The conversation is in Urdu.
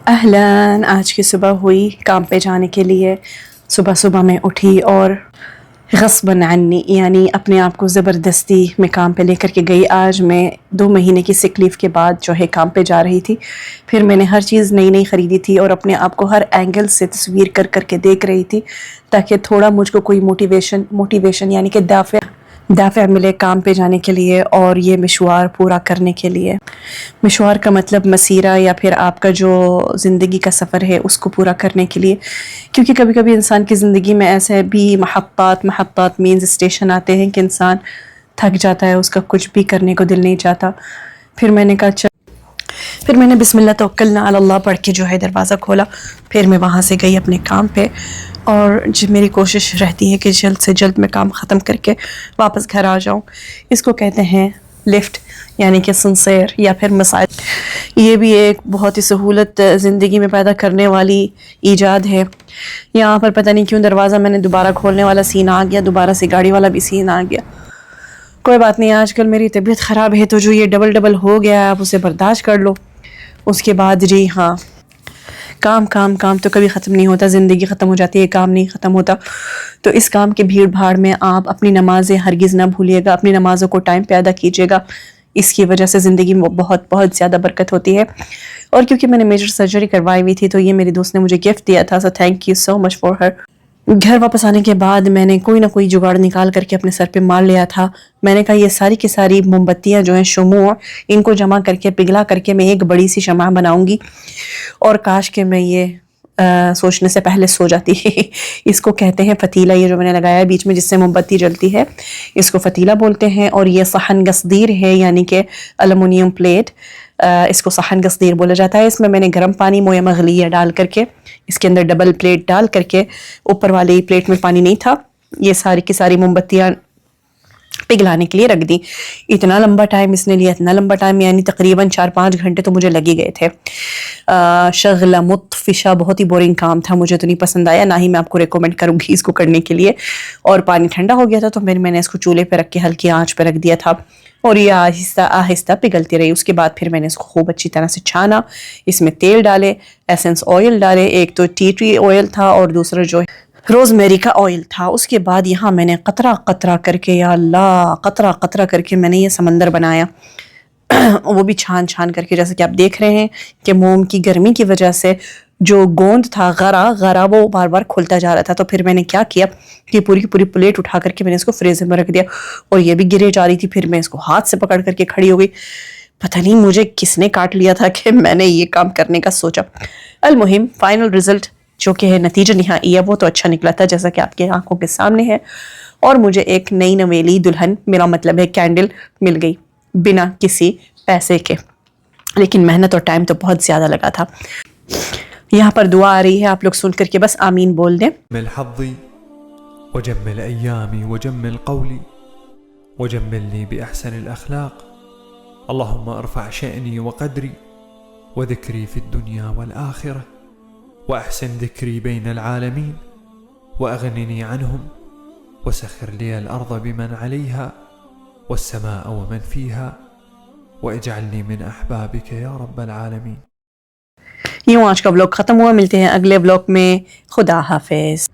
اہلاً، آج کی صبح ہوئی کام پہ جانے کے لیے. صبح صبح میں اٹھی اور غصباً عنی یعنی اپنے آپ کو زبردستی میں کام پہ لے کر کے گئی. آج میں 2 مہینے کی سک لیو کے بعد جو ہے کام پہ جا رہی تھی. پھر میں نے ہر چیز نئی نئی خریدی تھی اور اپنے آپ کو ہر اینگل سے تصویر کر کر کے دیکھ رہی تھی تاکہ تھوڑا مجھ کو کوئی موٹیویشن یعنی کہ دافع ملے کام پہ جانے کے لیے اور یہ مشوار پورا کرنے کے لیے. مشوار کا مطلب مسیرہ یا پھر آپ کا جو زندگی کا سفر ہے اس کو پورا کرنے کے لیے. کیونکہ کبھی کبھی انسان کی زندگی میں ایسے بھی محطات مینز اسٹیشن آتے ہیں کہ انسان تھک جاتا ہے، اس کا کچھ بھی کرنے کو دل نہیں چاہتا. پھر میں نے کہا پھر میں نے بسم اللہ توکلنا علی اللہ پڑھ کے جو ہے دروازہ کھولا. پھر میں وہاں سے گئی اپنے کام پہ اور میری کوشش رہتی ہے کہ جلد سے جلد میں کام ختم کر کے واپس گھر آ جاؤں. اس کو کہتے ہیں لفٹ یعنی کہ سنسیر یا پھر مساج. یہ بھی ایک بہت ہی سہولت زندگی میں پیدا کرنے والی ایجاد ہے. یہاں پر پتہ نہیں کیوں دروازہ میں نے دوبارہ کھولنے والا سین آ گیا، دوبارہ سے گاڑی والا بھی سین آ گیا. کوئی بات نہیں، آج کل میری طبیعت خراب ہے تو جو یہ ڈبل ہو گیا ہے آپ اسے برداشت کر لو. اس کے بعد جی ہاں، کام تو کبھی ختم نہیں ہوتا. زندگی ختم ہو جاتی ہے، کام نہیں ختم ہوتا. تو اس کام کی بھیڑ بھاڑ میں آپ اپنی نمازیں ہرگز نہ بھولیے گا، اپنی نمازوں کو ٹائم پہ ادا کیجیے گا. اس کی وجہ سے زندگی میں بہت زیادہ برکت ہوتی ہے. اور کیونکہ میں نے میجر سرجری کروائی ہوئی تھی تو یہ میری دوست نے مجھے گفٹ دیا تھا، so thank you so much for her. گھر واپس آنے کے بعد میں نے کوئی نہ کوئی جگاڑ نکال کر کے اپنے سر پہ مار لیا تھا. میں نے کہا یہ ساری کی ساری موم بتیاں جو ہیں شموع، ان کو جمع کر کے پگھلا کر کے میں ایک بڑی سی شمع بناؤں گی. اور کاش کہ میں یہ سوچنے سے پہلے سو جاتی. اس کو کہتے ہیں فتیلہ. یہ جو میں نے لگایا بیچ میں جس سے موم بتی جلتی ہے اس کو فتیلہ بولتے ہیں. اور یہ صحن قصدیر ہے یعنی کہ الومنیم پلیٹ، اس کو صحن قصدیر بولا جاتا ہے. اس میں نے گرم پانی مویہ مغلیہ ڈال کر کے اس کے اندر ڈبل پلیٹ ڈال کر کے، اوپر والی پلیٹ میں پانی نہیں تھا، یہ ساری کی ساری موم بتیاں پگھلانے کے لیے رکھ دی. اتنا لمبا ٹائم اس نے لیا، اتنا لمبا ٹائم یعنی تقریباً 4-5 گھنٹے تو مجھے لگی گئے تھے. شغلہ مطفشہ، بہت ہی بورنگ کام تھا، مجھے تو نہیں پسند آیا، نہ ہی میں آپ کو ریکومنڈ کروں گی اس کو کرنے کے لیے. اور پانی ٹھنڈا ہو گیا تھا تو میں نے اس کو چولہے پہ رکھ کے ہلکی آنچ پہ رکھ دیا تھا اور یہ آہستہ آہستہ پگھلتی رہی. اس کے بعد پھر میں نے اس کو خوب اچھی طرح سے چھانا، اس میں تیل ڈالے، ایسنس آئل ڈالے، ایک تو ٹی ٹری آئل تھا اور دوسرا جو روز میری کا آئل تھا. اس کے بعد یہاں میں نے قطرہ قطرہ کر کے، یا اللہ، قطرہ قطرہ کر کے میں نے یہ سمندر بنایا. وہ بھی چھان کر کے، جیسے کہ آپ دیکھ رہے ہیں کہ موم کی گرمی کی وجہ سے جو گوند تھا غرا وہ بار بار کھلتا جا رہا تھا. تو پھر میں نے کیا کیا کہ پوری پلیٹ اٹھا کر کے میں نے اس کو فریزر میں رکھ دیا اور یہ بھی گرے جا رہی تھی. پھر میں اس کو ہاتھ سے پکڑ کر کے کھڑی ہو گئی. پتہ نہیں مجھے کس نے کاٹ لیا تھا کہ میں نے یہ کام کرنے کا سوچا. المہم فائنل رزلٹ جو کہ ہے نتیجہ نہائیہ وہ تو اچھا نکلا تھا جیسا کہ آپ کے آنکھوں کے سامنے ہے. اور مجھے ایک نئی نویلی دلہن، میرا مطلب ہے کینڈل، مل گئی بنا کسی پیسے کے. لیکن محنت اور ٹائم تو بہت زیادہ لگا تھا. یہاں پر دعا آ رہی ہے، آپ لوگ سن کر کے بس آمین بول دیں. جمل حظي وجمل أيامي وجمل قولي وجملني بأحسن الأخلاق. اللهم ارفع شأني وقدري وذكري في الدنيا والآخرة وأحسن ذكري بين العالمين وأغنني عنهم وسخر لي الأرض بمن عليها والسماء ومن فيها واجعلني من أحبابك يا رب العالمين. یوں آج کا ولاگ ختم ہوا، ملتے ہیں اگلے ولاگ میں. خدا حافظ.